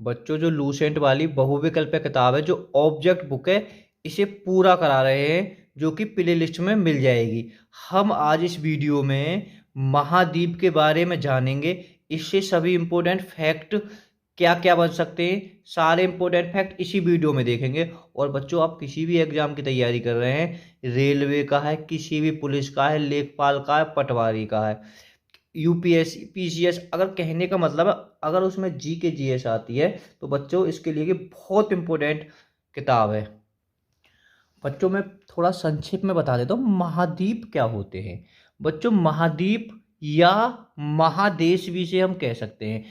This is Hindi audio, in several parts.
बच्चों जो लूसेंट वाली बहुविकल्पीय किताब है, जो ऑब्जेक्ट बुक है, इसे पूरा करा रहे हैं, जो कि प्ले लिस्ट में मिल जाएगी। हम आज इस वीडियो में महाद्वीप के बारे में जानेंगे। इससे सभी इंपॉर्टेंट फैक्ट क्या क्या बन सकते हैं, सारे इंपॉर्टेंट फैक्ट इसी वीडियो में देखेंगे। और बच्चों, आप किसी भी एग्जाम की तैयारी कर रहे हैं, रेलवे का है, किसी भी पुलिस का है, लेखपाल का है, पटवारी का है, यूपीएससी, पीसीएस, अगर कहने का मतलब है अगर उसमें जी के जीएस आती है, तो बच्चों इसके लिए कि बहुत इंपॉर्टेंट किताब है। बच्चों मैं थोड़ा संक्षिप्त में बता देता हूँ महाद्वीप क्या होते हैं। बच्चों, महाद्वीप या महादेश भी इसे हम कह सकते हैं।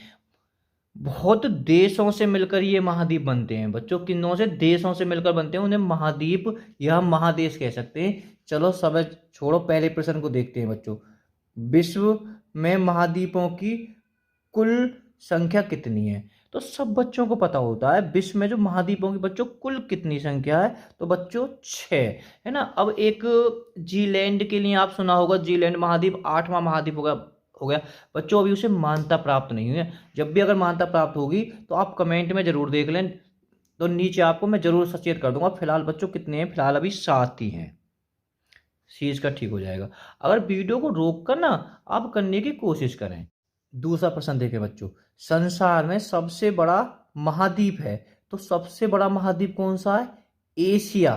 बहुत देशों से मिलकर ये महाद्वीप बनते हैं। बच्चों, किन्नों से देशों से मिलकर बनते हैं, उन्हें महाद्वीप या महादेश कह सकते हैं। चलो सब छोड़ो, पहले प्रश्न को देखते हैं बच्चों। विश्व में महाद्वीपों की कुल संख्या कितनी है? तो सब बच्चों को पता होता है विश्व में जो महाद्वीपों की बच्चों कुल कितनी संख्या है। तो बच्चों 6 है ना। अब एक जीलैंड के लिए आप सुना होगा, जीलैंड महाद्वीप 8वां महाद्वीप हो गया बच्चों। अभी उसे मान्यता प्राप्त नहीं हुई है। जब भी अगर मान्यता प्राप्त होगी तो आप कमेंट में जरूर देख लें, तो नीचे आपको मैं जरूर सचेत कर दूंगा। फिलहाल बच्चों कितने हैं? फिलहाल अभी 7 ही हैं। सीज का ठीक हो जाएगा। अगर वीडियो को रोक कर ना आप करने की कोशिश करें। दूसरा प्रश्न देखें बच्चों, संसार में सबसे बड़ा महाद्वीप है, तो सबसे बड़ा महाद्वीप कौन सा है? एशिया।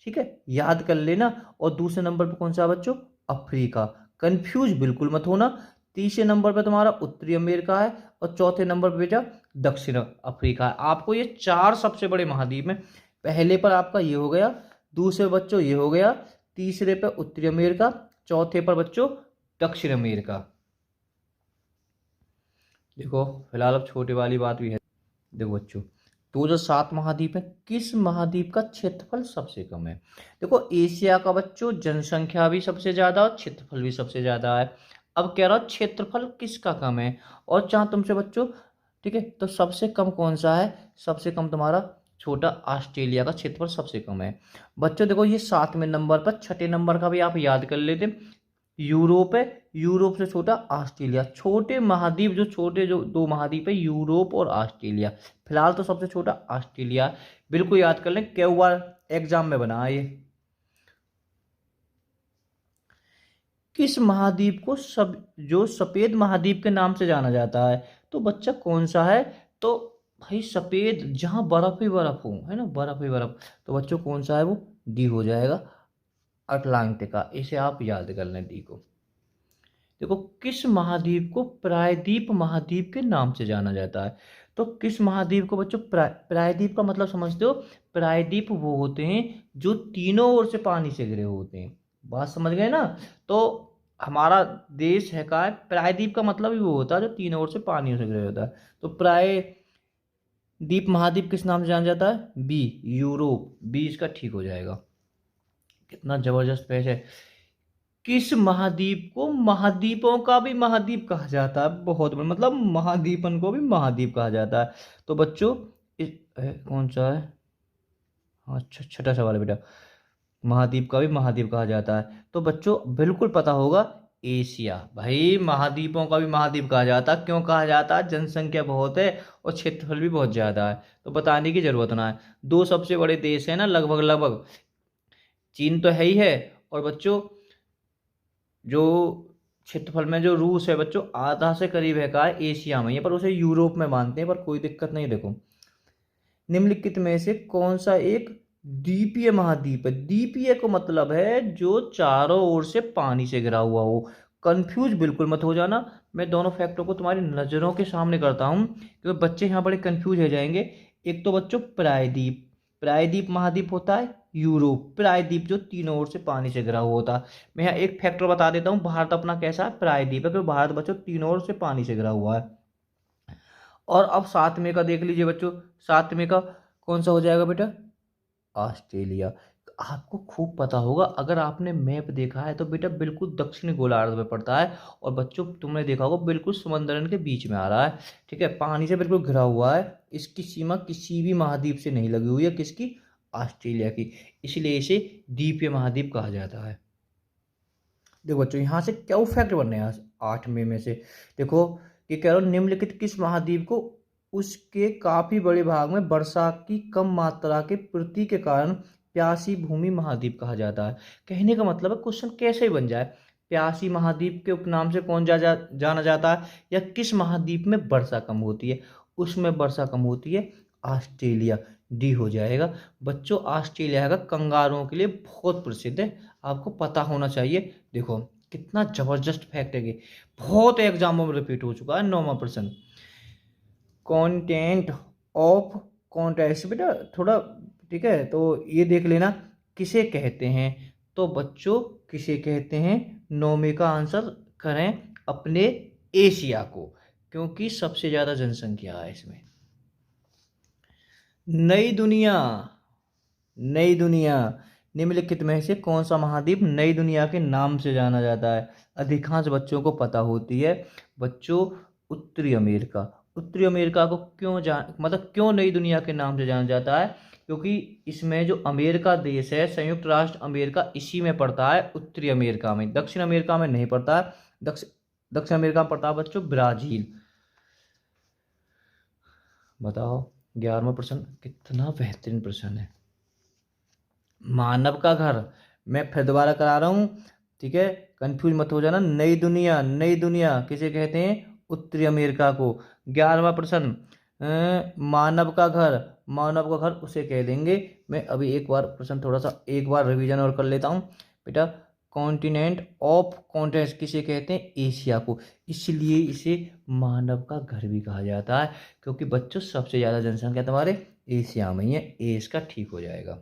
ठीक है, याद कर लेना। और दूसरे नंबर पर कौन सा है बच्चों? अफ्रीका। कंफ्यूज बिल्कुल मत होना। तीसरे नंबर पर तुम्हारा उत्तरी अमेरिका है, और चौथे नंबर पर बेटा दक्षिण अफ्रीका है। आपको ये 4 सबसे बड़े महाद्वीप में, पहले पर आपका ये हो गया, दूसरे बच्चों ये हो गया, तीसरे पर उत्तरी अमेरिका, चौथे पर बच्चों दक्षिण अमेरिका। देखो फिलहाल अब छोटे वाली बात भी है। देखो बच्चों, तो जो 7 महाद्वीप है, किस महाद्वीप का क्षेत्रफल सबसे कम है? देखो एशिया का बच्चों जनसंख्या भी सबसे ज्यादा और क्षेत्रफल भी सबसे ज्यादा है। अब कह रहा हूं क्षेत्रफल किसका कम है, और चाह तुमसे बच्चों, ठीक है, तो सबसे कम कौन सा है? सबसे कम तुम्हारा छोटा ऑस्ट्रेलिया का क्षेत्रफल सबसे कम है। बच्चों देखो, ये 7वें नंबर पर, छठे नंबर का भी आप याद कर लेते, यूरोप है। यूरोप से छोटा ऑस्ट्रेलिया। छोटे महाद्वीप, जो छोटे जो 2 महाद्वीप है, यूरोप और ऑस्ट्रेलिया। फिलहाल तो सबसे छोटा ऑस्ट्रेलिया। बिल्कुल याद कर लें, कई बार एग्जाम में बना है ये। किस महाद्वीप को सब जो सफेद महाद्वीप के नाम से जाना जाता है? तो बच्चा कौन सा है? तो भाई सफेद, जहां बर्फ ही बर्फ हो, है ना, बर्फ ही बर्फ। तो बच्चों कौन सा है? वो डी हो जाएगा, अटलांटिका। इसे आप याद कर लें, डी को। देखो, किस महाद्वीप को प्रायद्वीप महाद्वीप के नाम से जाना जाता है? तो किस महाद्वीप को बच्चों प्रायद्वीप का मतलब समझते हो? प्रायद्वीप वो होते हैं जो तीनों ओर से पानी से घिरे होते हैं। बात समझ गए ना? तो हमारा देश है का प्रायद्वीप का मतलब ही वो होता है जो तीनों ओर से पानी से घिरे होता है। तो प्रायद्वीप महाद्वीप किस नाम से जाना जाता है? B, Europe. बी इसका ठीक हो जाएगा। कितना जबरदस्त पेश है। किस महाद्वीप को महाद्वीपों का भी महाद्वीप कहा जाता है? बहुत बड़ा, मतलब महाद्वीपन को भी महाद्वीप कहा जाता है। तो बच्चों कौन सा है? हाँ, अच्छा, छठा सवाल है बेटा। महाद्वीप का भी महाद्वीप कहा जाता है, तो बच्चों बिल्कुल पता होगा, एशिया। भाई महाद्वीपों का भी महाद्वीप कहा जाता है। क्यों कहा जाता है? जनसंख्या बहुत है और क्षेत्रफल भी बहुत ज्यादा है, तो बताने की जरूरत ना है। 2 सबसे बड़े देश है ना, लगभग लगभग। चीन तो है ही है, और बच्चों जो क्षेत्रफल में जो रूस है बच्चों, आधा से करीब है का है एशिया में, ये पर उसे यूरोप में मानते हैं, पर कोई दिक्कत नहीं। देखो, निम्नलिखित में से कौन सा एक द्वीपीय महाद्वीप है? द्वीपीय को मतलब है जो चारों ओर से पानी से घिरा हुआ हो। कंफ्यूज बिल्कुल मत हो जाना। मैं दोनों फैक्टरों को तुम्हारी नजरों के सामने करता हूं, क्योंकि बच्चे यहाँ बड़े कंफ्यूज हो जाएंगे। एक तो बच्चों प्रायद्वीप, प्रायद्वीप महाद्वीप होता है यूरोप। प्रायद्वीप जो तीनों ओर से पानी से घिरा हुआ होता है। मैं यहाँ एक फैक्टर बता देता हूँ, भारत अपना कैसा है? प्रायद्वीप है, क्योंकि भारत बच्चों तीनों ओर से पानी से घिरा हुआ है। और अब 7वें का देख लीजिए बच्चों, 7वें का कौन सा हो जाएगा बेटा? ऑस्ट्रेलिया। तो आपको खूब पता होगा, अगर आपने मैप देखा है तो बेटा बिल्कुल दक्षिणी गोलार्ध में पड़ता है। और बच्चों तुमने देखा होगा बिल्कुल समंदरन के बीच में आ रहा है। ठीक है, पानी से बिल्कुल घिरा हुआ है। इसकी सीमा किसी भी महाद्वीप से नहीं लगी हुई है। किसकी? ऑस्ट्रेलिया की। इसलिए इसे द्वीपीय महाद्वीप कहा जाता है। देखो बच्चों, यहाँ से क्या फैक्ट बन रहे हैं 8वें में से। देखो, ये कह रहा हूँ, निम्नलिखित किस महाद्वीप को उसके काफी बड़े भाग में वर्षा की कम मात्रा के प्रति के कारण प्यासी भूमि महाद्वीप कहा जाता है। कहने का मतलब है क्वेश्चन कैसे बन जाए, प्यासी महाद्वीप के उपनाम से कौन जाना जाता है, या किस महाद्वीप में वर्षा कम होती है। उसमें वर्षा कम होती है ऑस्ट्रेलिया, डी हो जाएगा बच्चों। ऑस्ट्रेलिया का कंगारुओं के लिए बहुत प्रसिद्ध है, आपको पता होना चाहिए। देखो कितना जबरदस्त फैक्ट है कि बहुत एग्जामों में रिपीट हो चुका है। 9वां प्रश्न, कंटेंट ऑफ कॉन्टेक्स्ट बेटा थोड़ा, ठीक है, तो ये देख लेना किसे कहते हैं। तो बच्चों किसे कहते हैं, 9वें का आंसर करें अपने एशिया को, क्योंकि सबसे ज्यादा जनसंख्या है इसमें। नई दुनिया, नई दुनिया निम्नलिखित में से कौन सा महाद्वीप नई दुनिया के नाम से जाना जाता है। अधिकांश बच्चों को पता होती है बच्चों, उत्तरी अमेरिका। उत्तरी अमेरिका को क्यों नई दुनिया के नाम से जाना जाता है, क्योंकि इसमें जो अमेरिका देश है, संयुक्त राष्ट्र अमेरिका, इसी में पड़ता है, उत्तरी अमेरिका में। दक्षिण अमेरिका में नहीं पड़ता है। दक्षिण अमेरिका में पड़ता है बच्चों ब्राजील। बताओ 11वां प्रश्न, कितना बेहतरीन प्रश्न है। मानव का घर, मैं फिर दोबारा करा रहा हूं, ठीक है, कंफ्यूज मत हो जाना। नई दुनिया, नई दुनिया किसे कहते हैं, उत्तरी अमेरिका को। 11वां प्रश्न, मानव का घर, मानव का घर उसे कह देंगे। मैं अभी एक बार प्रश्न थोड़ा सा एक बार रिवीजन और कर लेता हूं बेटा। कॉन्टिनेंट ऑफ कॉन्टिनेंट किसे कहते हैं, एशिया को, इसलिए इसे मानव का घर भी कहा जाता है, क्योंकि बच्चों सबसे ज्यादा जनसंख्या तुम्हारे एशिया में ही है। ए इसका ठीक हो जाएगा।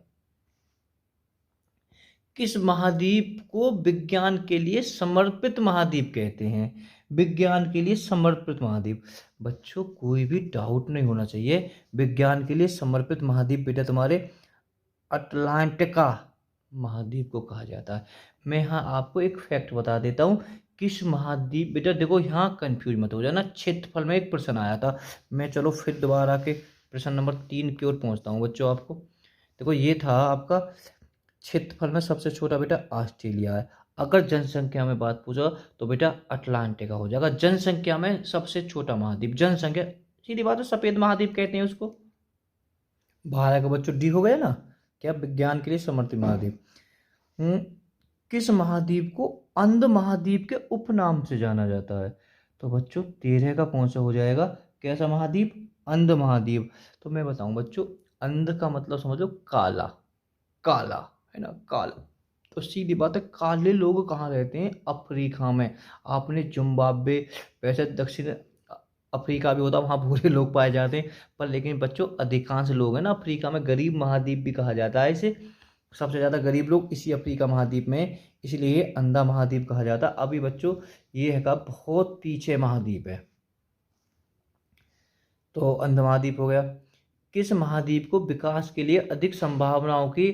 किस महाद्वीप को विज्ञान के लिए समर्पित महाद्वीप कहते हैं, विज्ञान के लिए समर्पित महाद्वीप। बच्चों कोई भी डाउट नहीं होना चाहिए, विज्ञान के लिए समर्पित महाद्वीप बेटा तुम्हारे अटलांटिका महाद्वीप को कहा जाता है। मैं यहाँ आपको एक फैक्ट बता देता हूँ, किस महाद्वीप, बेटा देखो यहाँ कंफ्यूज मत हो जाना, क्षेत्रफल में एक प्रश्न आया था। मैं चलो फिर दोबारा के प्रश्न नंबर 3 की ओर पहुँचता हूँ बच्चों। आपको देखो ये था आपका, क्षेत्रफल में सबसे छोटा बेटा ऑस्ट्रेलिया है। अगर जनसंख्या में बात पूछो तो बेटा अटलांटिका हो जाएगा। जनसंख्या में सबसे छोटा महाद्वीप, जनसंख्या, सीधी बात है, सफेद महाद्वीप कहते हैं उसको। भारत का बच्चों डी हो गया ना, क्या विज्ञान के लिए समर्पित महाद्वीप। किस महाद्वीप को अंध महाद्वीप के उपनाम से जाना जाता है। तो बच्चों 13 का कौन सा हो जाएगा, कैसा महाद्वीप, अंध महाद्वीप। तो मैं बताऊं बच्चों, अंध का मतलब समझ लो काला, काला है ना, काला। तो सीधी बात है, काले लोग कहाँ रहते हैं, अफ्रीका में। आपने जिम्बाब्वे, वैसे दक्षिण अफ्रीका भी होता है, वहाँ भूरे लोग पाए जाते हैं, पर लेकिन बच्चों अधिकांश लोग हैं ना अफ्रीका में, गरीब महाद्वीप भी कहा जाता है इसे। सबसे ज़्यादा गरीब लोग इसी अफ्रीका महाद्वीप में, इसलिए अंधा महाद्वीप कहा जाता है। अभी बच्चों ये है का बहुत पीछे महाद्वीप है, तो अंध महाद्वीप हो गया। किस महाद्वीप को विकास के लिए अधिक संभावनाओं की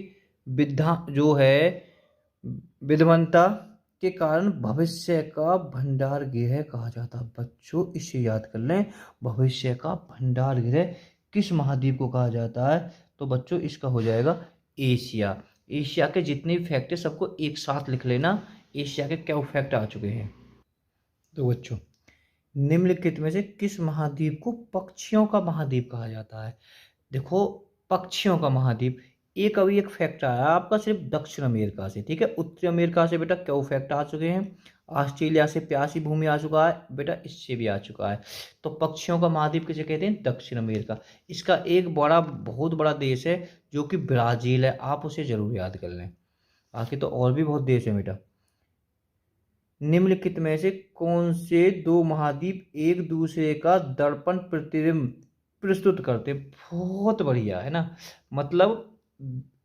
विधा जो है विद्वता के कारण भविष्य का भंडार गृह कहा जाता है। बच्चों इसे याद कर लें, भविष्य का भंडार गृह किस महाद्वीप को कहा जाता है। तो बच्चों इसका हो जाएगा एशिया। एशिया के जितने भी फैक्ट है सबको एक साथ लिख लेना, एशिया के क्या फैक्ट आ चुके हैं। तो बच्चों निम्नलिखित में से किस महाद्वीप को पक्षियों का महाद्वीप कहा जाता है। देखो पक्षियों का महाद्वीप, एक अभी एक फैक्ट आया आपका सिर्फ दक्षिण अमेरिका से, ठीक है। उत्तरी अमेरिका से बेटा क्या फैक्ट आ चुके हैं, ऑस्ट्रेलिया से प्यासी भूमि आ चुका है बेटा, इससे भी आ चुका है। तो पक्षियों का महाद्वीप किसे कहते हैं, दक्षिण अमेरिका। इसका एक बड़ा बहुत बड़ा देश है जो कि ब्राजील है, आप उसे जरूर याद कर लें। बाकी तो और भी बहुत देश है बेटा। निम्नलिखित में से कौन से दो महाद्वीप एक दूसरे का दर्पण प्रतिबिंब प्रस्तुत करते, बहुत बढ़िया है ना, मतलब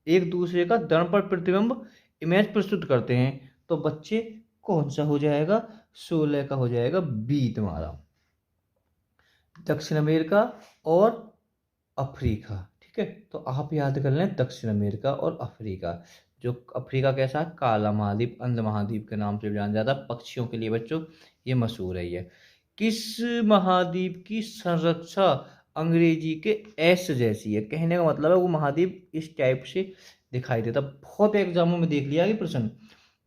एक दूसरे का दर्पण प्रतिबिंब इमेज प्रस्तुत करते हैं। तो बच्चे कौन सा हो जाएगा, 16 का हो जाएगा बी तुम्हारा, दक्षिण अमेरिका और अफ्रीका, ठीक है। तो आप याद कर लें दक्षिण अमेरिका और अफ्रीका। जो अफ्रीका कैसा है, काला महाद्वीप, अंध महाद्वीप के नाम से जाना जाता है। पक्षियों के लिए बच्चों ये मशहूर है। ये किस महाद्वीप की संरक्षा अंग्रेजी के एस जैसी है, कहने का मतलब है वो महाद्वीप इस टाइप से दिखाई देता। बहुत एग्जामों में देख लिया कि प्रश्न,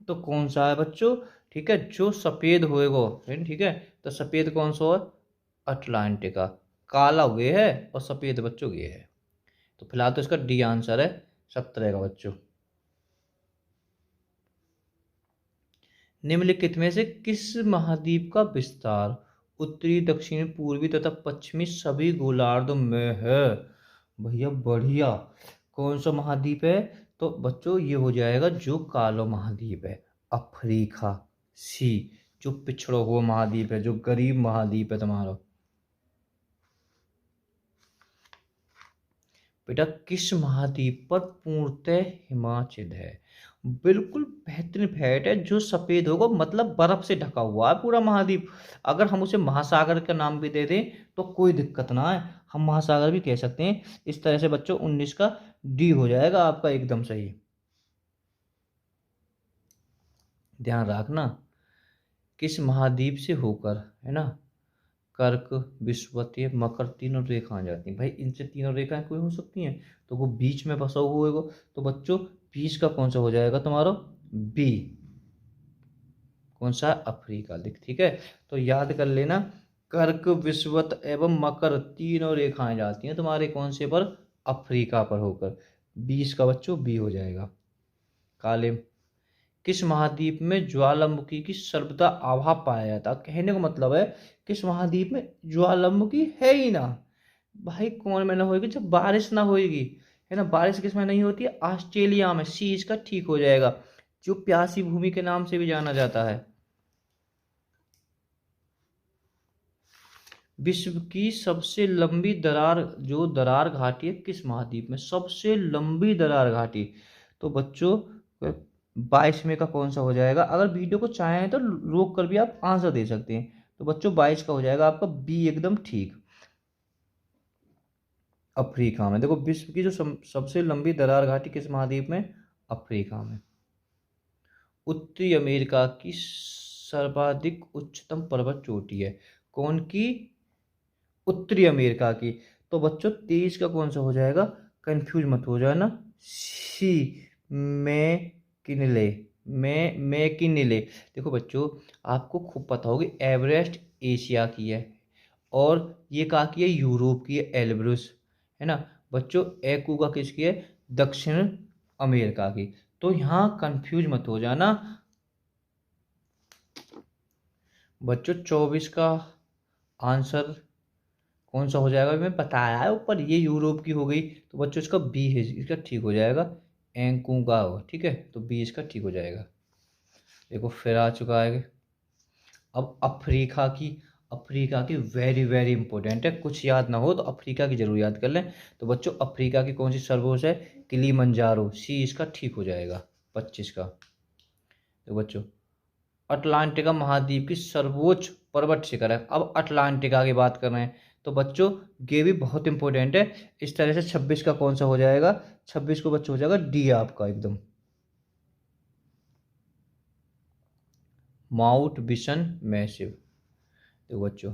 तो कौन सा है बच्चों, ठीक है, जो सफेद होएगा, ठीक है। तो सफेद कौन सा है, अटलांटिका, काला हुए है और सफेद बच्चों ये है। तो फिलहाल तो इसका डी आंसर है 17 का बच्चों। निम्नलिखित में से किस महाद्वीप का विस्तार उत्तरी, दक्षिणी, पूर्वी तथा पश्चिमी सभी गोलार्धों में है? भैया बढ़िया। कौन सा महाद्वीप है? तो बच्चों ये हो जाएगा जो कालो महाद्वीप है, अफ्रीका। सी, जो पिछड़ा हुआ महाद्वीप है, जो गरीब महाद्वीप है तुम्हारा। बेटा किस महाद्वीप पर पूर्णतः हिमाच्छादित है? बिल्कुल बेहतरीन फैक्ट है। जो सफेद होगा मतलब बर्फ से ढका हुआ है पूरा महाद्वीप। अगर हम उसे महासागर का नाम भी दे दें तो कोई दिक्कत ना है, हम महासागर भी कह सकते हैं। इस तरह से बच्चों 19 का डी हो जाएगा आपका एकदम सही। ध्यान रखना किस महाद्वीप से होकर, है ना, कर्क, विषुवतीय, मकर तीनों रेखाएं जाती हैं। भाई इनसे तीनों रेखाएं कोई हो सकती हैं, तो वो बीच में बसा हुआ होगा। तो बच्चों बीच का कौन सा हो जाएगा तुम्हारा? बी। कौन सा? अफ्रीका। लिख, ठीक है। तो याद कर लेना, कर्क, विषुवत एवं मकर तीनों रेखाएं जाती हैं तुम्हारे कौन से पर? अफ्रीका पर होकर। 20 का बच्चों बी हो जाएगा। काले किस महाद्वीप में ज्वालामुखी की सर्वदा आभा पाया जाता? कहने का मतलब है किस महाद्वीप में ज्वालामुखी है ही ना। भाई कौन में ना होगी? जब बारिश ना होगी, है ना। बारिश किस में नहीं होती है? ऑस्ट्रेलिया में। सी इसका ठीक हो जाएगा, जो प्यासी भूमि के नाम से भी जाना जाता है। विश्व की सबसे लंबी दरार, जो दरार घाटी है, किस महाद्वीप में? सबसे लंबी दरार घाटी। तो बच्चों 22 में का कौन सा हो जाएगा? अगर वीडियो को चाहें तो रोक कर भी आप आंसर दे सकते हैं। तो बच्चों 22 का हो जाएगा आपका बी एकदम ठीक। अफ्रीका में। देखो विश्व की जो सबसे लंबी दरार घाटी किस महाद्वीप में? अफ्रीका में। उत्तरी अमेरिका की सर्वाधिक उच्चतम पर्वत चोटी है कौन की? उत्तरी अमेरिका की। तो बच्चों 23 का कौन सा हो जाएगा? कंफ्यूज मत हो जाना। सी, मैं किनले। मैं किनले। देखो बच्चों आपको खूब पता होगी एवरेस्ट एशिया की है, और ये कहाँ की है? यूरोप की है, एल्ब्रुस, है ना। बच्चों एकूगा किसकी है? दक्षिण अमेरिका की। तो यहाँ कंफ्यूज मत हो जाना बच्चों। 24 का आंसर कौन सा हो जाएगा? मैं बताया है ऊपर, ये यूरोप की हो गई। तो बच्चों इसका बी है, इसका ठीक हो जाएगा। एंकुगा हो, ठीक है। तो बी इसका ठीक हो जाएगा। देखो फिर आ चुका है। अब अफ्रीका की वेरी वेरी इंपॉर्टेंट है। कुछ याद ना हो तो अफ्रीका की जरूर याद कर लें। तो बच्चों अफ्रीका की कौन सी सर्वोच्च है? किलीमंजारो। सी इसका ठीक हो जाएगा 25 का। तो बच्चों अटलांटिका महाद्वीप की सर्वोच्च पर्वत शिखर है। अब अटलांटिका की बात कर रहे हैं तो बच्चों ये भी बहुत इंपॉर्टेंट है। इस तरह से 26 का कौन सा हो जाएगा? 26 को बच्चों हो जाएगा डी आपका एकदम। Mount Vinson massif. देखो बच्चों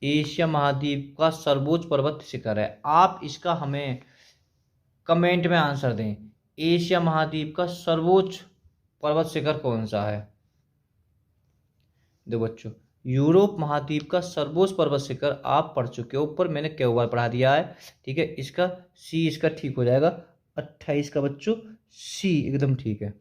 एशिया महाद्वीप का सर्वोच्च पर्वत शिखर है। आप इसका हमें कमेंट में आंसर दें। एशिया महाद्वीप का सर्वोच्च पर्वत शिखर कौन सा है? देखो बच्चों यूरोप महाद्वीप का सर्वोच्च पर्वत शिखर आप पढ़ चुके हो, ऊपर मैंने कई बार पढ़ा दिया है, ठीक है। इसका सी इसका ठीक हो जाएगा 28 का बच्चों। सी एकदम ठीक है।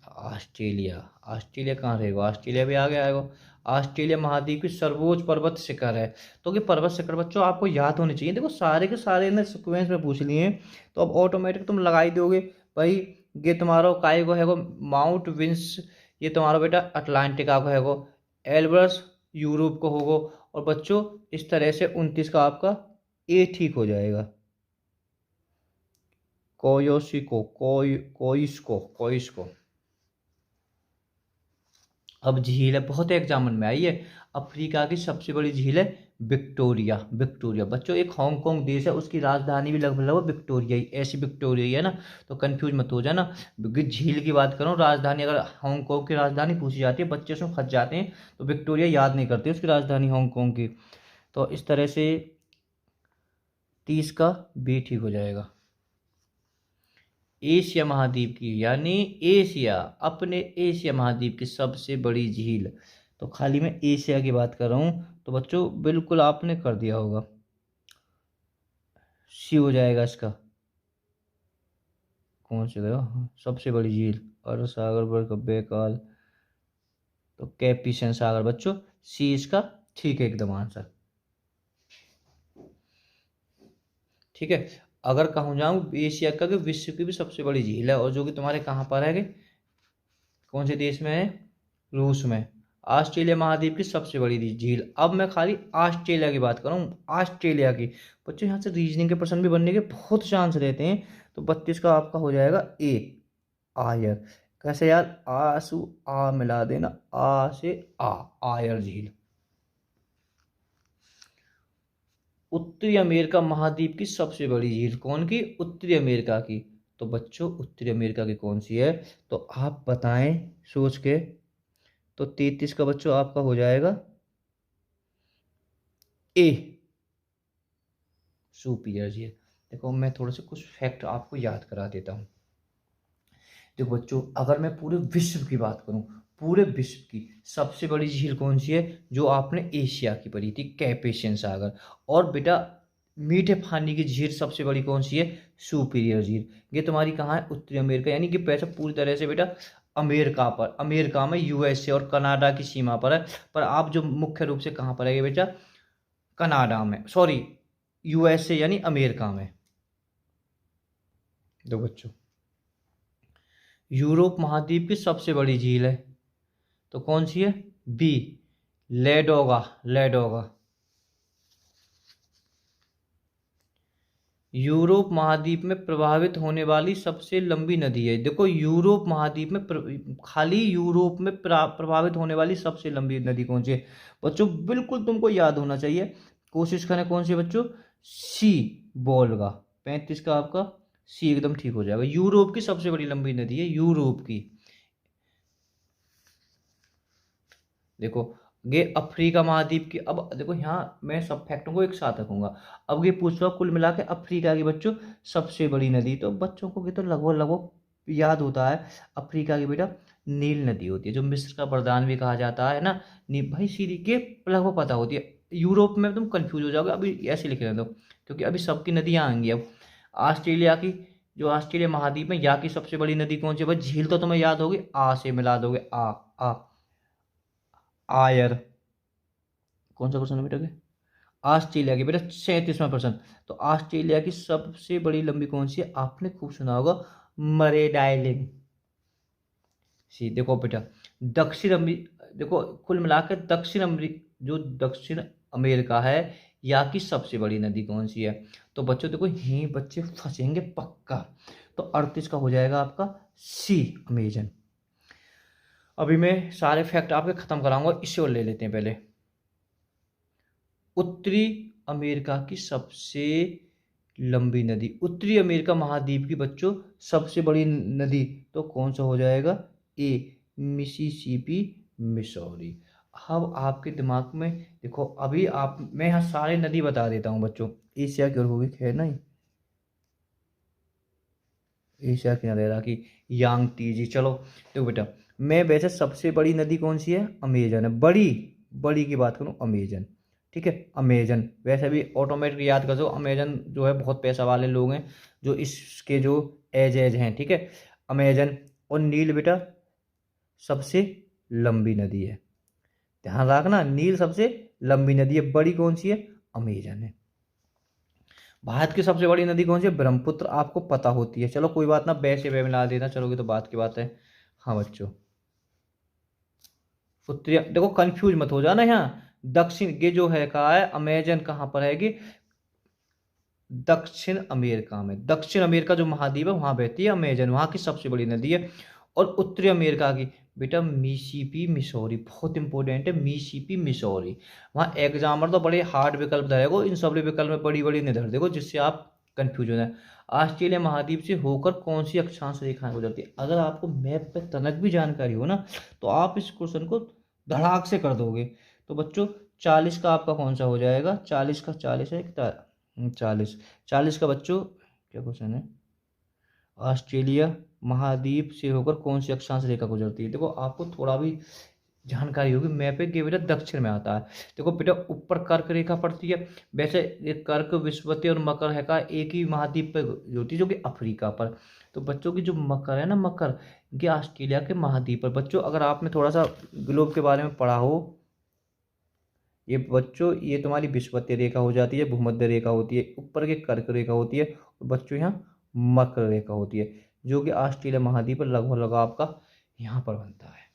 ऑस्ट्रेलिया। ऑस्ट्रेलिया कहाँ रहेगा? ऑस्ट्रेलिया भी आगे आएगा। ऑस्ट्रेलिया महाद्वीप की सर्वोच्च पर्वत शिखर है। तो ये पर्वत शिखर बच्चों आपको याद होने चाहिए। देखो सारे के सारे ने सिक्वेंस में पूछ लिए हैं, तो अब ऑटोमेटिक तुम लगा ही दोगे भाई। ये तुम्हारा काय को है माउंट विंस, ये तुम्हारा बेटा अटलांटिका को है, एल्ब्रस यूरोप को होगा। और बच्चों इस तरह से 29 का आपका ए ठीक हो जाएगा। कोयोसिको कोइस्को कोइस्को। अब झील है, बहुत एग्जाम्पल में आई है। अफ्रीका की सबसे बड़ी झील है विक्टोरिया। विक्टोरिया बच्चों एक हांगकांग देश है, उसकी राजधानी भी लगभग लगभग विक्टोरिया ही, ऐसी विक्टोरिया ही है ना। तो कंफ्यूज मत हो जाना। झील की बात करूँ, राजधानी अगर हांगकांग की राजधानी पूछी जाती है बच्चे उसमें फंस जाते हैं, तो विक्टोरिया याद नहीं करते उसकी राजधानी हांगकांग की। तो इस तरह से 30 का बी ठीक हो जाएगा। एशिया महाद्वीप की, यानी एशिया, अपने एशिया महाद्वीप की सबसे बड़ी झील तो खाली मैं एशिया की बात कर रहा हूँ, तो बच्चों बिल्कुल आपने कर दिया होगा। सी हो जाएगा इसका। कौन सी जगह सबसे बड़ी झील? अरब सागर, बर्फ, बेकाल, तो कैप्रिसियन सागर बच्चों। सी इसका ठीक है एकदम आंसर। ठीक है। अगर कहूँ जाऊँ एशिया का कि विश्व की भी सबसे बड़ी झील है, और जो कि तुम्हारे कहाँ पर है, कि कौन से देश में है? रूस में। ऑस्ट्रेलिया महाद्वीप की सबसे बड़ी झील। अब मैं खाली ऑस्ट्रेलिया की बात कर रहा हूँ, ऑस्ट्रेलिया की। बच्चों यहाँ से रीजनिंग के प्रश्न भी बनने के बहुत चांस रहते हैं। तो 32 का आपका हो जाएगा ए, आयर। कैसे यार? आसू आ मिला देना, आ से आ, आयर झील। उत्तरी अमेरिका महाद्वीप की सबसे बड़ी झील कौन की? उत्तरी अमेरिका की। तो बच्चों उत्तरी अमेरिका की कौन सी है? तो आप बताएं सोच के। तो 33 का बच्चों आपका हो जाएगा ए, सुपीरियर झील। देखो मैं थोड़े से कुछ फैक्ट आपको याद करा देता हूँ। देखो बच्चों, अगर मैं पूरे विश्व की बात करूं, पूरे विश्व की सबसे बड़ी झील कौन सी है? जो आपने एशिया की पढ़ी थी, कैप्रिसियन सागर। और बेटा मीठे पानी की झील सबसे बड़ी कौन सी है? सुपीरियर झील। ये तुम्हारी कहाँ है? उत्तरी अमेरिका, यानी कि पैसा पूरी तरह से बेटा अमेरिका पर, अमेरिका में यूएसए और कनाडा की सीमा पर है। पर आप जो मुख्य रूप से कहाँ पर है बेटा? कनाडा में, सॉरी यूएसए यानी अमेरिका में। दो बच्चों, यूरोप महाद्वीप की सबसे बड़ी झील है, तो कौन सी है? बी, लेडोगा, लेडोगा। यूरोप महाद्वीप में प्रभावित होने वाली सबसे लंबी नदी है। देखो यूरोप महाद्वीप में खाली यूरोप में प्रभावित होने वाली सबसे लंबी नदी कौन सी है? बच्चों बिल्कुल तुमको याद होना चाहिए, कोशिश करें। कौन सी है बच्चों? सी, बोल्गा। 35 का आपका सी एकदम ठीक हो जाएगा। यूरोप की सबसे बड़ी लंबी नदी है, यूरोप की। देखो ये अफ्रीका महाद्वीप की। अब देखो यहाँ मैं सब फैक्टों को एक साथ रखूंगा। अब ये पूछ लो कुल मिला के अफ्रीका की बच्चों सबसे बड़ी नदी, तो बच्चों को ये तो लगभग लगभग याद होता है। अफ्रीका की बेटा नील नदी होती है, जो मिस्र का वरदान भी कहा जाता है ना। भाई सीधी के लगभग पता होती है। यूरोप में तुम कंफ्यूज हो जाओगे, अभी ऐसे लिख लेना दो, क्योंकि अभी सबकी नदियाँ आएंगी। अब ऑस्ट्रेलिया की, जो ऑस्ट्रेलिया महाद्वीप में यहाँ की सबसे बड़ी नदी कौन सी है? भाई झील तो तुम्हें याद होगी, आ से मिला दोगे, आ, आयर। कौन सा क्वेश्चन है बेटा के? ऑस्ट्रेलिया की बेटा 37वां प्रश्न। तो ऑस्ट्रेलिया की सबसे बड़ी लंबी कौन सी है? आपने खूब सुना होगा, मरेड आइलैंड। सी। देखो बेटा देखो कुल मिलाकर जो दक्षिण अमेरिका है, यहाँ की सबसे बड़ी नदी कौन सी है? तो बच्चों देखो यही बच्चे फंसेंगे पक्का। तो 38 का हो जाएगा आपका सी, अमेजन। अभी मैं सारे फैक्ट आपके खत्म कराऊंगा, इसे और ले लेते हैं पहले। उत्तरी अमेरिका की सबसे लंबी नदी, उत्तरी अमेरिका महाद्वीप की बच्चों सबसे बड़ी नदी, तो कौन सा हो जाएगा? ए, मिसिसिपी, मिसौरी। अब आपके दिमाग में देखो, अभी आप मैं यहाँ सारे नदी बता देता हूँ बच्चों। एशिया की ओर होगी खैर नहीं, एशिया की नरेला की यांग टीजी। चलो देखो बेटा, मैं वैसे सबसे बड़ी नदी कौन सी है? अमेजन है। बड़ी बड़ी की बात करूँ, अमेजन। ठीक है, अमेजन। वैसे भी ऑटोमेटिक याद कर दो, अमेजन जो है बहुत पैसा वाले लोग हैं जो इसके जो एज हैं। ठीक है, अमेजन। और नील बेटा सबसे लंबी नदी है, ध्यान रखना, नील सबसे लंबी नदी है। बड़ी कौन सी है? अमेजन है। भारत की सबसे बड़ी नदी कौन सी है? ब्रह्मपुत्र। आपको पता होती है, चलो कोई बात ना, बे से बे मिला देना चलोगे तो बात की बात है। हाँ बच्चों, उत्तरी देखो कंफ्यूज मत हो जाना यहाँ। दक्षिण ये जो है कहा है अमेजन, कहाँ पर है कि दक्षिण अमेरिका में। दक्षिण अमेरिका जो महाद्वीप है वहां बहती है अमेजन, वहां की सबसे बड़ी नदी है। और उत्तरी अमेरिका की बेटा मिसिसिपी, मिसौरी। बहुत इंपॉर्टेंट है मिसिसिपी, मिसौरी। वहाँ एग्जामर तो बड़े हार्ड विकल्प धरेगो, इन सब विकल्प में बड़ी बड़ी नहीं धर देगो जिससे आप कंफ्यूज हो जाए। ऑस्ट्रेलिया महाद्वीप से होकर कौन सी अक्षांश रेखाएं गुजरती है? अगर आपको मैप पे तनक भी जानकारी हो ना, तो आप इस क्वेश्चन को धड़ाक से कर दोगे। तो बच्चों 40 का आपका कौन सा हो जाएगा? 40 का 40 है, 40, 40 का बच्चों क्या क्वेश्चन है? ऑस्ट्रेलिया महाद्वीप से होकर कौन सी अक्षांश रेखा गुजरती है? देखो आपको थोड़ा भी जानकारी होगी। मैप है, ये बेटा दक्षिण में आता है। देखो बेटा, ऊपर कर्क रेखा पड़ती है। वैसे ये कर्क, विषुवती और मकर है का एक ही महाद्वीप पे होती है, जो कि अफ्रीका पर। तो बच्चों की जो मकर है ना, मकर, ये ऑस्ट्रेलिया के महाद्वीप पर। बच्चों अगर आपने थोड़ा सा ग्लोब के बारे में पढ़ा हो, ये बच्चों ये तुम्हारी विषुवतीय रेखा हो जाती है, भूमध्य रेखा होती है, ऊपर के कर्क रेखा होती है, और बच्चों यहाँ मकर रेखा होती है, जो कि ऑस्ट्रेलिया महाद्वीप पर लगभग लगभग आपका यहाँ पर बनता है।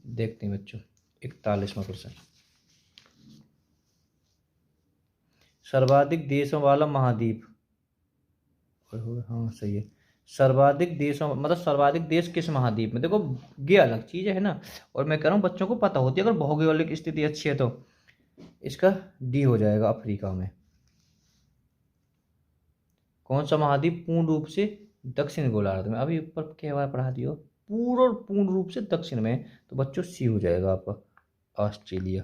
देखते हैं बच्चों, 41वां क्वेश्चन, सर्वाधिक देशों वाला महाद्वीप। हाँ सही है। सर्वाधिक देशों मतलब सर्वाधिक देश किस महाद्वीप में? देखो ये अलग चीज है ना, और मैं कह रहा हूँ बच्चों को पता होती है, अगर भौगोलिक स्थिति अच्छी है तो। इसका डी हो जाएगा, अफ्रीका में। कौन सा महाद्वीप पूर्ण रूप से दक्षिण गोलार्ध में? अभी ऊपर क्या बार पढ़ा दियो, पूर्ण रूप से दक्षिण में, तो बच्चों सी हो जाएगा आपका, ऑस्ट्रेलिया।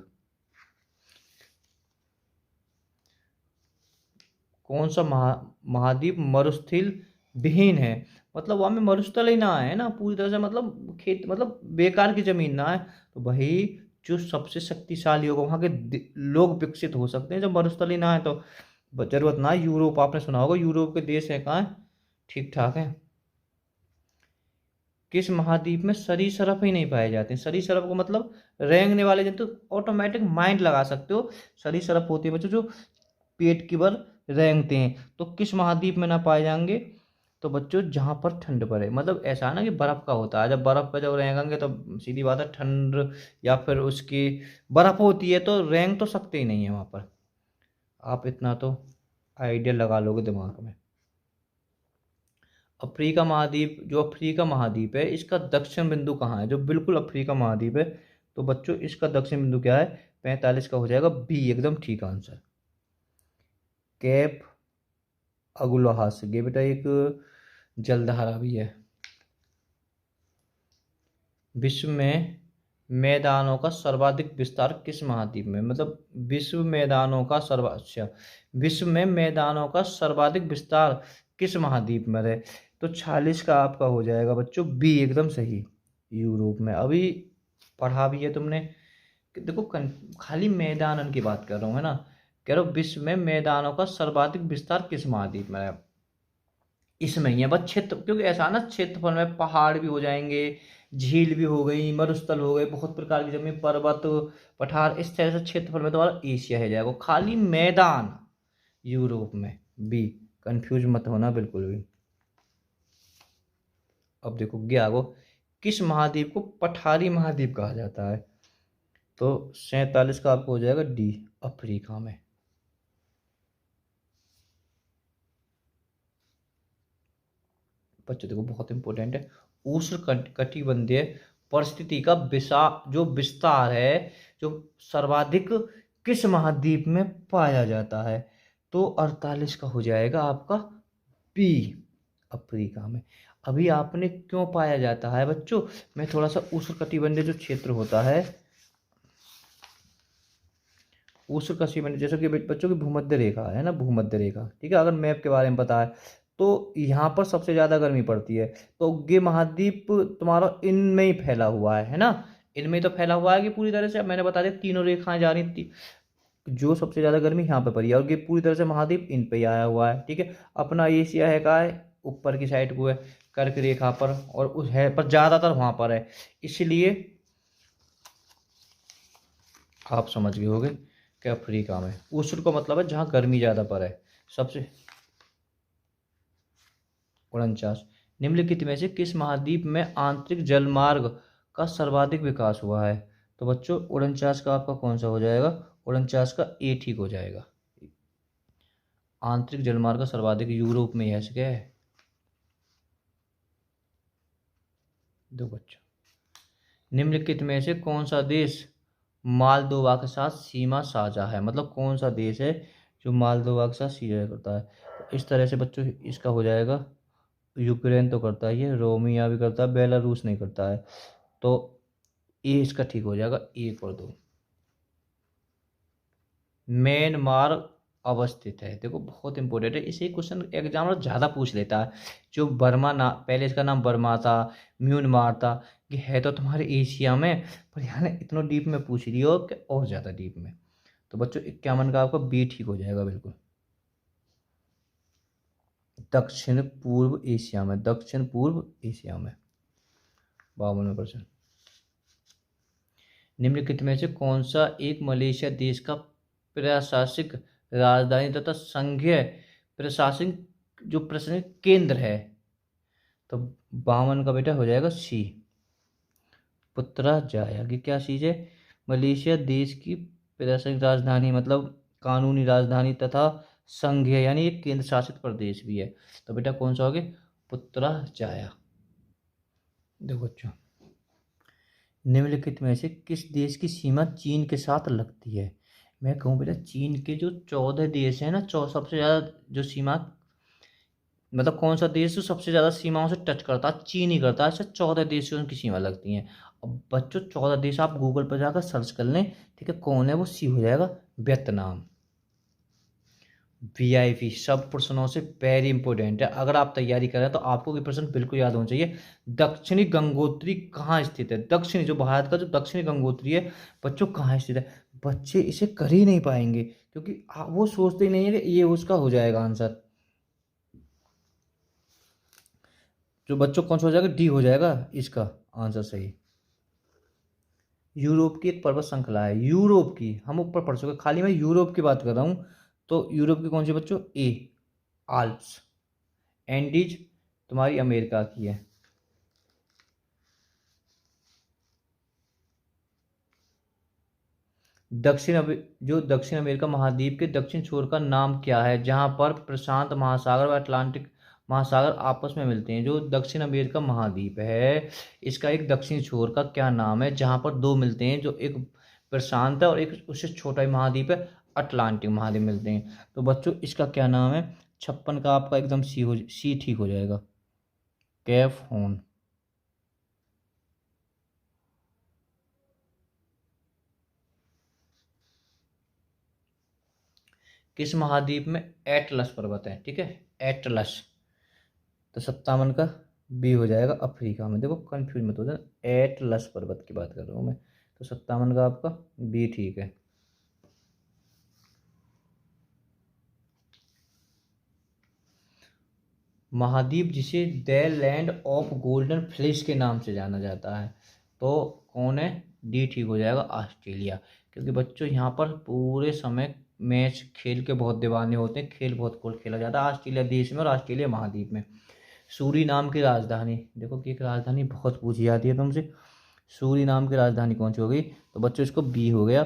कौन सा महाद्वीप मरुस्थल विहीन है? मतलब वहां में मरुस्थल ही ना है ना पूरी तरह से, मतलब खेत, मतलब बेकार की जमीन ना है, तो वही जो सबसे शक्तिशाली होगा, वहां के लोग विकसित हो सकते हैं। जब मरुस्थल ही ना है तो जरूरत ना है। यूरोप, आपने सुना होगा, यूरोप के देश हैं कहाँ है, ठीक ठाक है। किस महाद्वीप में सरीसृप ही नहीं पाए जाते? सरीसृप को मतलब रेंगने वाले जंतु, ऑटोमेटिक माइंड लगा सकते हो। सरीसृप होते हैं बच्चों जो पेट की बल रेंगते हैं, तो किस महाद्वीप में ना पाए जाएंगे? तो बच्चों जहां पर ठंड पड़े, मतलब ऐसा है ना कि बर्फ का होता है, जब बर्फ पे जब रेंगेंगे तो सीधी बात है ठंड, या फिर उसकी बर्फ होती है तो रेंग तो सकते ही नहीं है वहां पर। आप इतना तो आइडिया लगा लोगे दिमाग में। अफ्रीका महाद्वीप, जो अफ्रीका महाद्वीप है, इसका दक्षिण बिंदु कहाँ है? जो बिल्कुल अफ्रीका महाद्वीप है, तो बच्चों इसका दक्षिण बिंदु क्या है? 45 का हो जाएगा बी, एकदम ठीक आंसर। कैप अगुलहास, ये बेटा एक जलधारा भी है। विश्व में मैदानों का सर्वाधिक विस्तार किस महाद्वीप में? मतलब विश्व मैदानों का अच्छा, विश्व में मैदानों का सर्वाधिक विस्तार किस महाद्वीप में है? तो 46 का आपका हो जाएगा बच्चों बी, एकदम सही, यूरोप में। अभी पढ़ा भी है तुमने कि देखो खाली मैदान की बात कर रहा हूँ है ना, कह रहा हूँ विश्व में मैदानों का सर्वाधिक विस्तार किस महाद्वीप में है? इसमें ही है बस क्षेत्र, क्योंकि ऐसा ना क्षेत्रफल में पहाड़ भी हो जाएंगे, झील भी हो गई, मरुस्थल हो गए, बहुत प्रकार की जमीन, पर्वत, पठार, इस तरह से क्षेत्रफल में तुम्हारा एशिया है जाएगा। खाली मैदान यूरोप में, बी, कंफ्यूज मत होना बिल्कुल भी। अब देखो ग्यारह, किस महाद्वीप को पठारी महाद्वीप कहा जाता है? तो 47 का आपको हो जाएगा डी, अफ्रीका में। बच्चों देखो बहुत इंपॉर्टेंट है, उष्ण कटिबंधीय परिस्थिति का जो विस्तार है, जो सर्वाधिक किस महाद्वीप में पाया जाता है? तो 48 का हो जाएगा आपका बी, अफ्रीका में। अभी आपने क्यों पाया जाता है बच्चों, मैं थोड़ा सा उष्ण कटिबंधीय जो क्षेत्र होता है, उष्ण कटिबंधीय, जैसे कि बच्चों की भूमध्य रेखा है ना, भूमध्य रेखा, ठीक है, अगर मैप के बारे में पता है तो यहाँ पर सबसे ज़्यादा गर्मी पड़ती है। तो ये महाद्वीप तुम्हारा इनमें ही फैला हुआ है ना, इनमें ही तो फैला हुआ है कि पूरी तरह से। अब मैंने बता दिया तीनों रेखाएं जा रही थी, जो सबसे ज़्यादा गर्मी यहाँ पे पड़ी है, और ये पूरी तरह से महाद्वीप इन पे ही आया हुआ है, ठीक है। अपना एशिया है का है ऊपर की साइड को है, कर्क रेखा पर, और उस है पर ज़्यादातर वहाँ पर है, इसलिए आप समझ गए होगे कि अफ्रीका में। उष्ण का मतलब है जहाँ गर्मी ज़्यादा पर है। सबसे 49, निम्नलिखित में से किस महाद्वीप में आंतरिक जलमार्ग का सर्वाधिक विकास हुआ है? तो बच्चों 49 का आपका कौन सा हो जाएगा? 49 का ए ठीक हो जाएगा। आंतरिक जलमार्ग का सर्वाधिक यूरोप में है, ऐसे क्या है? दो बच्चों, निम्नलिखित में से कौन सा देश मालदोवा के साथ सीमा साझा है? मतलब कौन सा देश है जो मालदोवा के साथ सीमा करता है? तो इस तरह से बच्चों इसका हो जाएगा, यूक्रेन तो करता ही है, रोमिया भी करता है, बेलारूस नहीं करता है, तो ये इसका ठीक हो जाएगा, 1 और 2। म्यांमार अवस्थित है। देखो बहुत इंपॉर्टेंट है, इसे क्वेश्चन एग्जामिनर ज़्यादा पूछ लेता है। जो बर्मा ना, पहले इसका नाम बर्मा था, म्यांमार था, कि है तो तुम्हारे एशिया में, पर यहाँ इतना डीप में पूछ रही हो कि और ज़्यादा डीप में। तो बच्चों 51 का आपका बी ठीक हो जाएगा बिल्कुल। दक्षिण पूर्व एशिया में, दक्षिण पूर्व एशिया में 52%। निम्नलिखित में से कौन सा एक मलेशिया देश का प्रशासनिक राजधानी तथा संघीय प्रशासनिक जो प्रशासनिक केंद्र है? तो 52 का बेटा हो जाएगा सी, पुत्रजाया। कि क्या चीज़ है? मलेशिया देश की प्रशासनिक राजधानी मतलब कानूनी राजधानी तथा संघीय यानी एक केंद्र शासित प्रदेश भी है। तो बेटा कौन सा हो गया? पुत्रजाया। देखो बच्चों, निम्नलिखित में से किस देश की सीमा चीन के साथ लगती है? मैं कहूँ बेटा चीन के जो 14 देश हैं ना, सबसे ज़्यादा जो सीमा, मतलब कौन सा देश जो सबसे ज़्यादा सीमाओं से टच करता है? चीन ही करता है। ऐसे 14 देश से उनकी सीमा लगती हैं। अब बच्चों 14 देश आप गूगल पर जाकर सर्च कर लें, ठीक है, कौन है वो? सी हो जाएगा, वियतनाम। वीआईपी सब प्रश्नों से वेरी इंपॉर्टेंट है। अगर आप तैयारी कर रहे हैं तो आपको ये प्रश्न बिल्कुल याद होना चाहिए। दक्षिणी गंगोत्री कहाँ स्थित है? दक्षिणी जो भारत का जो दक्षिणी गंगोत्री है बच्चों, कहाँ स्थित है? बच्चे इसे कर ही नहीं पाएंगे क्योंकि वो सोचते ही नहीं है कि ये उसका हो जाएगा आंसर। जो बच्चों कौन सा हो जाएगा? डी हो जाएगा इसका आंसर सही। यूरोप की एक पर्वत श्रृंखला है, यूरोप की, हम ऊपर पढ़ चुके, खाली मैं यूरोप की बात कर रहा हूँ। तो यूरोप की कौन सी बच्चों? ए, आल्प्स। एंडीज तुम्हारी अमेरिका की है। जो दक्षिण अमेरिका महाद्वीप के दक्षिण छोर का नाम क्या है, जहां पर प्रशांत महासागर और अटलांटिक महासागर आपस में मिलते हैं? जो दक्षिण अमेरिका महाद्वीप है, इसका एक दक्षिण छोर का क्या नाम है जहां पर दो मिलते हैं? जो एक प्रशांत है और एक उससे छोटा ही महाद्वीप है, अटलांटिक महाद्वीप मिलते हैं। तो बच्चों इसका क्या नाम है? 56 का आपका एकदम सी ठीक हो जाएगा, कैफ होन। किस महाद्वीप में एटलस पर्वत है? ठीक है, एटलस। तो 57 का बी हो जाएगा, अफ्रीका में। देखो कंफ्यूज मत हो जाए, एटलस पर्वत की बात कर रहा हूँ मैं। तो 57 का आपका बी ठीक है। महाद्वीप जिसे द लैंड ऑफ गोल्डन फ्लिश के नाम से जाना जाता है, तो कौन है? डी ठीक हो जाएगा, ऑस्ट्रेलिया। क्योंकि बच्चों यहाँ पर पूरे समय मैच खेल के बहुत दीवाने होते हैं, खेल बहुत कुल खेला जाता है ऑस्ट्रेलिया देश में और ऑस्ट्रेलिया महाद्वीप में। सूरी नाम की राजधानी, देखो कि एक राजधानी बहुत पूछी जाती है तुमसे, सूरी नाम की राजधानी कौन सी हो गई? तो बच्चों इसको बी हो गया,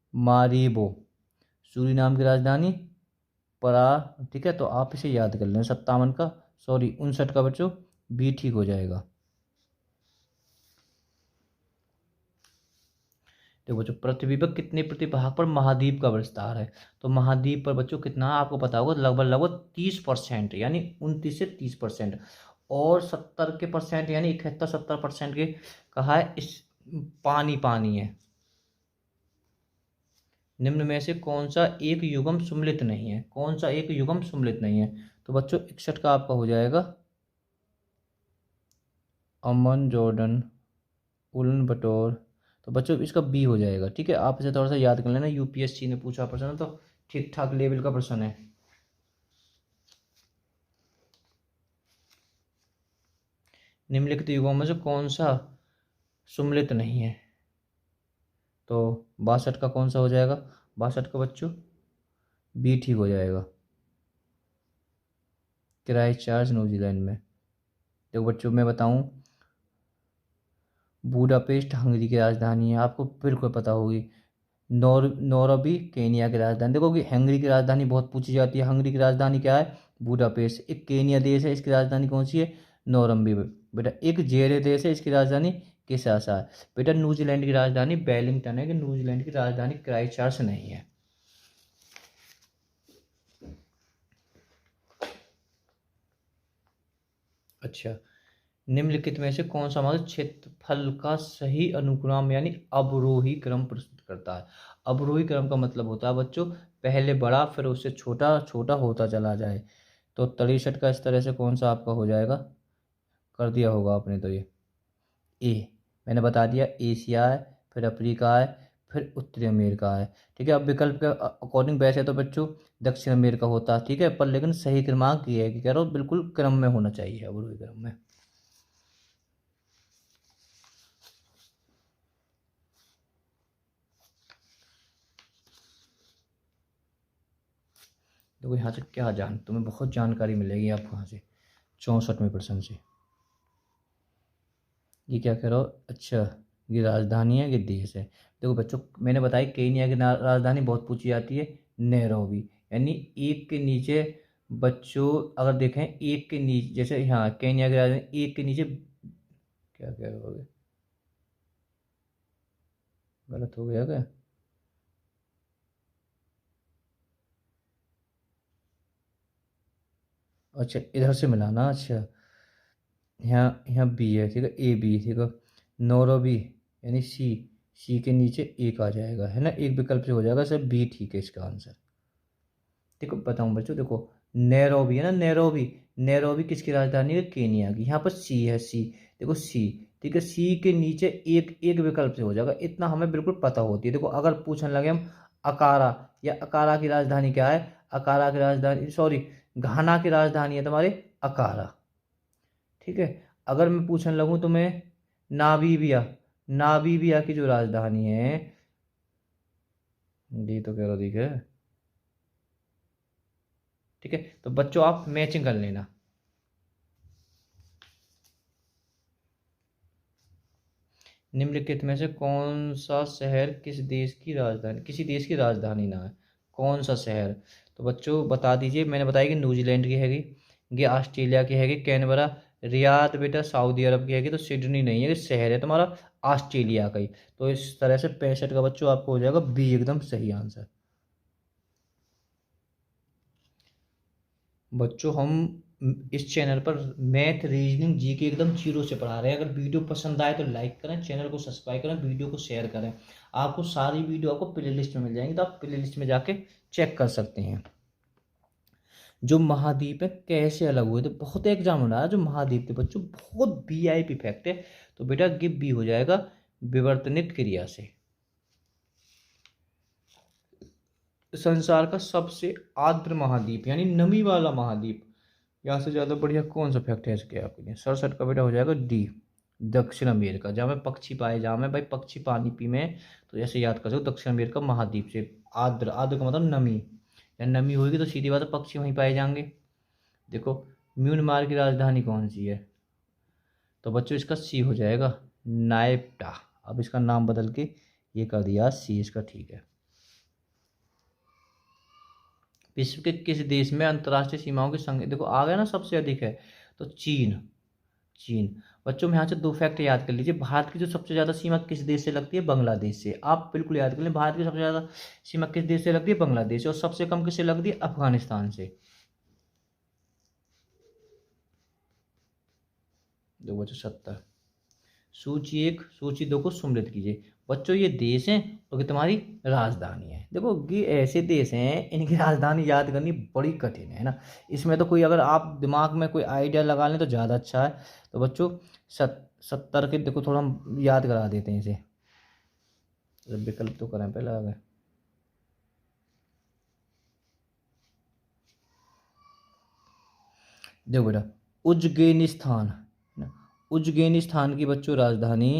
परामारीबो। सूरी नाम की राजधानी परा, ठीक है, तो आप इसे याद कर लें। 57 का, सॉरी 59 का बच्चों बी ठीक हो जाएगा। देखो बच्चों, पृथ्वी पर कितने प्रतिभाग पर महाद्वीप का विस्तार है? तो महाद्वीप पर बच्चों कितना है आपको पता होगा, लगभग लगभग 30%, यानी 29 से 30%। और 70% यानी 71-70% के कहा है इस पानी पानी है। निम्न में से कौन सा एक युग्म सुमेलित नहीं है? कौन सा एक युग्म सुमेलित नहीं है? तो बच्चों 61 का आपका हो जाएगा, अमन जॉर्डन, उलन बटोर। तो बच्चों इसका बी हो जाएगा। ठीक है, आप इसे थोड़ा सा याद कर लेना, यूपीएससी ने पूछा प्रश्न तो ठीक ठाक लेवल का प्रश्न है। निम्नलिखित युगों में से कौन सा सुमेलित नहीं है? तो 62 का कौन सा हो जाएगा? 62 का बच्चों बी ठीक हो जाएगा, क्राइस्टचर्च न्यूजीलैंड में। देखो बच्चों मैं बताऊं, बूडापेस्ट हंगरी की राजधानी है, आपको बिल्कुल पता होगी। नौरोबी केनिया की राजधानी। देखो कि हंगरी की राजधानी बहुत पूछी जाती है, हंगरी की राजधानी क्या है? बूडापेस्ट। एक केनिया देश है, इसकी राजधानी कौन सी है? नौरम्बी। बेटा एक जेरे देश है, इसकी राजधानी किसासा है। बेटा न्यूजीलैंड की राजधानी वेलिंगटन है, कि न्यूजीलैंड की राजधानी क्राइस्टचर्च नहीं है। अच्छा, निम्नलिखित में से कौन सा हमारे क्षेत्रफल का सही अनुक्रम यानी अवरोही क्रम प्रस्तुत करता है। अवरोही क्रम का मतलब होता है बच्चों पहले बड़ा फिर उससे छोटा छोटा होता चला जाए। तो 63 का इस तरह से कौन सा आपका हो जाएगा, कर दिया होगा आपने तो ये ए, मैंने बता दिया एशिया है, फिर अफ्रीका है, फिर उत्तरी अमेरिका है। ठीक है, अब विकल्प के अकॉर्डिंग वैसे तो बच्चों दक्षिण अमेरिका होता है, ठीक है, पर लेकिन सही क्रमांक ये है कि कह रहा हूँ बिल्कुल क्रम में होना चाहिए, अवरोही क्रम में। देखो यहाँ से क्या तुम्हें बहुत जानकारी मिलेगी आपको यहाँ से 64वें प्रश्न से। ये क्या कह रहा हो, अच्छा ये राजधानी है, ये देश है। देखो बच्चों मैंने बताई केन्या की राजधानी बहुत पूछी जाती है, नैरोबी। यानी एक के नीचे बच्चों अगर देखें एक के नीचे, जैसे यहाँ केन्या की राजधानी एक के नीचे, क्या कह रहे हो, गलत हो गया क्या? अच्छा इधर से मिलाना, अच्छा यहाँ यहाँ बी है, ठीक है, ए बी, ठीक है, नौरबी यानी सी, सी के नीचे एक आ जाएगा है ना, एक विकल्प से हो जाएगा सर, बी ठीक है इसका आंसर। देखो बताऊं बच्चों, देखो नैरोबी है ना, नैरोबी, नैरोबी किसकी राजधानी है, केनिया की। यहाँ पर सी है, सी, देखो सी, ठीक है, सी के नीचे एक एक विकल्प से हो जाएगा, इतना हमें बिल्कुल पता होती है। देखो अगर पूछने लगे हम अकारा, या अकारा की राजधानी क्या है, अकारा की राजधानी सॉरी घाना की राजधानी है तुम्हारे अकारा। ठीक है, अगर मैं पूछने लगूं तुम्हें नाबीबिया, नाबीबिया की जो राजधानी है, ये तो कह रहा ठीक है, ठीक है, तो बच्चों आप मैचिंग कर लेना। निम्नलिखित में से कौन सा शहर किस देश की राजधानी, किसी देश की राजधानी ना है, कौन सा शहर? तो बच्चों बता दीजिए, मैंने बताया कि न्यूजीलैंड की हैगी, ये ऑस्ट्रेलिया की हैगी कैनबरा, रियाद बेटा सऊदी अरब की हैगी, तो सिडनी नहीं है, ये शहर है तुम्हारा ऑस्ट्रेलिया का ही। तो इस तरह से 65 का बच्चों आपको हो जाएगा बी एकदम सही आंसर। बच्चों हम इस चैनल पर मैथ रीजनिंग जी के एकदम जीरो से पढ़ा रहे हैं। अगर वीडियो पसंद आए तो लाइक करें, चैनल को सब्सक्राइब करें, वीडियो को शेयर करें। आपको सारी वीडियो आपको प्ले लिस्ट में मिल जाएंगी, तो आप प्ले लिस्ट में जाके चेक कर सकते हैं। जो महाद्वीप है कैसे अलग हुए थे, बहुत एग्जाम हो रहा है जो महाद्वीप थे बच्चों, बहुत वीआईपी फैक्ट है। तो बेटा गिव बी हो जाएगा विवर्तनिक क्रिया से। संसार का सबसे आर्द्र महाद्वीप यानी नमी वाला महाद्वीप, यहाँ से ज़्यादा बढ़िया कौन सा फैक्ट है इसके आपके लिए, 67 का बेटा हो जाएगा डी दक्षिण अमेरिका, जहाँ में पक्षी पाए, जहाँ में भाई पक्षी पानी पी में, तो ऐसे याद कर सकते दक्षिण अमेरिका महाद्वीप से। आर्द्र, आर्द्र का मतलब नमी, या नमी होगी तो सीधी बात है पक्षी वहीं पाए जाएंगे। देखो म्यांमार की राजधानी कौन सी है, तो बच्चों इसका सी हो जाएगा नायप्टा। अब इसका नाम बदल के ये कर दिया सी, इसका ठीक है। विश्व के किस देश में अंतर्राष्ट्रीय सीमाओं की संख्या, देखो आ गया ना सबसे अधिक है, तो चीन, चीन। बच्चों में यहाँ से दो फैक्ट याद कर लीजिए, भारत की जो सबसे ज़्यादा सीमा किस देश से लगती है, बांग्लादेश से। आप बिल्कुल याद कर लें भारत की सबसे ज़्यादा सीमा किस देश से लगती है, बांग्लादेश से, और सबसे कम किससे लगती है, अफगानिस्तान से। दो बच्चों 70। सूची 1 सूची 2 को सुमृत कीजिए। बच्चों ये देश हैं और ये तुम्हारी राजधानी है। देखो ये ऐसे देश हैं इनकी राजधानी याद करनी बड़ी कठिन है ना, इसमें तो कोई अगर आप दिमाग में कोई आइडिया लगा लें तो ज़्यादा अच्छा है। तो बच्चों 70 के देखो थोड़ा हम याद करा देते हैं इसे, विकल्प तो करें पहले आगे। देखो बेटा उज्जैनिस्तान ना, उज्जैनिस्तान की बच्चों राजधानी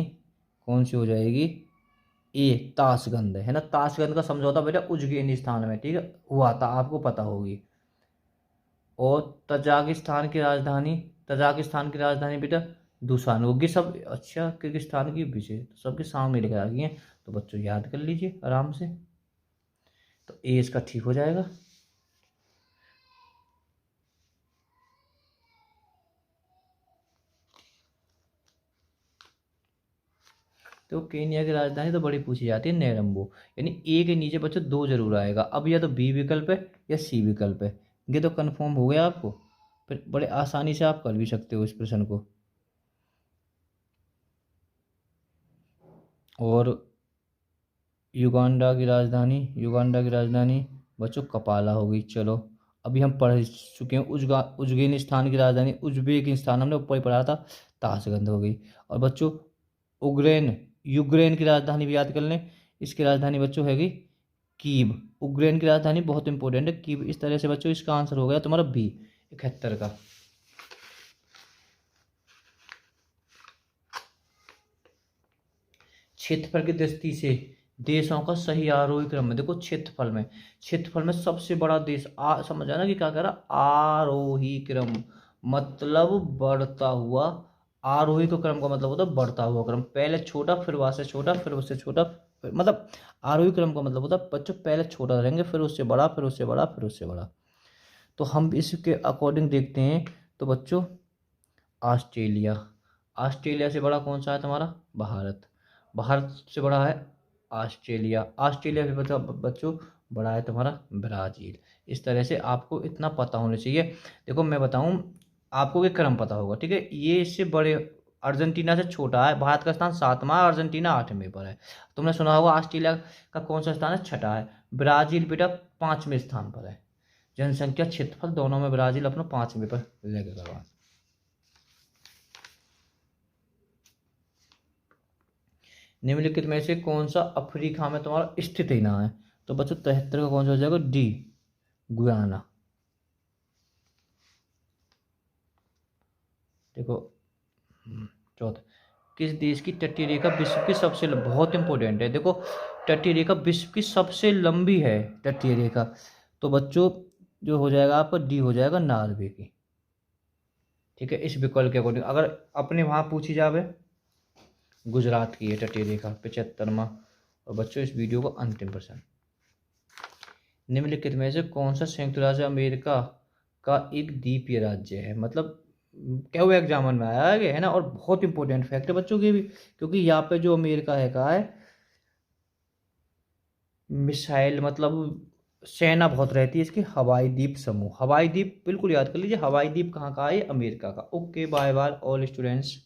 कौन सी हो जाएगी, ए ताशगंध है ना, ताशगंध का समझौता बेटा उज्जैनिस्तान में, ठीक है, हुआ था, आपको पता होगी। और तजाकिस्तान की राजधानी बेटा दूसान होगी सब, अच्छा किर्गिस्तान की विषय तो सबके सामने लिखा गई है, तो बच्चों याद कर लीजिए आराम से, तो ए इसका ठीक हो जाएगा। तो केनिया की राजधानी तो बड़ी पूछी जाती है नेरम्बो, यानी ए के नीचे बच्चों दो जरूर आएगा, अब या तो बी विकल्प है या सी विकल्प है, ये तो कंफर्म हो गया आपको, फिर बड़े आसानी से आप कर भी सकते हो इस प्रश्न को। और युगांडा की राजधानी बच्चों कपाला होगी। चलो, अभी हम पढ़ चुके हैं उज्बेकिस्तान की राजधानी, उज्बेकिस्तान हमने ऊपर ही पढ़ा था, ताशकंद हो गई। और बच्चों यूक्रेन की राजधानी भी याद कर लें, इसकी राजधानी बच्चों हैगी कीव। यूक्रेन की राजधानी बहुत इंपॉर्टेंट है, कीव। इस तरह से बच्चों इसका आंसर हो गया तुम्हारा बी, 71 का। क्षेत्रफल की दृष्टि से देशों का सही आरोही क्रम है। देखो क्षेत्रफल में सबसे बड़ा देश समझ आना कि क्या कह रहा, आरोही क्रम मतलब बढ़ता हुआ। आरोही का क्रम का मतलब होता है बढ़ता हुआ क्रम, पहले छोटा फिर वहां से छोटा फिर उससे छोटा, मतलब आरोही क्रम का मतलब होता है बच्चों पहले छोटा रहेंगे फिर उससे बड़ा फिर उससे बड़ा फिर उससे बड़ा। तो हम इसके अकॉर्डिंग देखते हैं तो बच्चों ऑस्ट्रेलिया, ऑस्ट्रेलिया से बड़ा कौन सा है तुम्हारा, भारत। भारत से बड़ा है ऑस्ट्रेलिया, ऑस्ट्रेलिया से बच्चों बड़ा है तुम्हारा ब्राज़ील। इस तरह से आपको इतना पता होना चाहिए। देखो मैं बताऊं आपको कि क्रम पता होगा, ठीक है। ये इससे बड़े अर्जेंटीना से छोटा है, भारत का स्थान 7वां, अर्जेंटीना 8वें पर है। तुमने सुना होगा ऑस्ट्रेलिया का कौन सा स्थान है, छठा है। ब्राज़ील बेटा 5वें स्थान पर है। जनसंख्या क्षेत्रफल दोनों में ब्राज़ील अपना 5वें पर लेके करवा। निम्नलिखित में से कौन सा अफ्रीका में तुम्हारा स्थित ही ना है, तो बच्चों 73 का कौन सा हो जाएगा, डी, गुयाना। देखो चौथा, किस देश की तटीय रेखा विश्व की सबसे बहुत इंपॉर्टेंट है। देखो तटीय रेखा विश्व की सबसे लंबी है तटीय रेखा, तो बच्चों जो हो जाएगा आपका डी हो जाएगा, नॉर्वे की। ठीक है, इस विकल्प के अकॉर्डिंग अगर अपने वहां पूछी जावे, गुजरात की है तटीय रेखा 75वां। और बच्चों इस वीडियो को अंतिम प्रश्न, निम्नलिखित में से कौन सा संयुक्त राज्य अमेरिका का एक द्वीपीय राज्य है। मतलब क्या हुआ एग्जाम में आया है ना, और बहुत इंपॉर्टेंट फैक्ट है बच्चों के भी, क्योंकि यहाँ पे जो अमेरिका है कहा है मिसाइल मतलब सेना बहुत रहती है इसकी, हवाई द्वीप समूह, हवाई द्वीप बिल्कुल याद कर लीजिए, हवाई द्वीप कहाँ का है, अमेरिका का। Okay bye bye all students.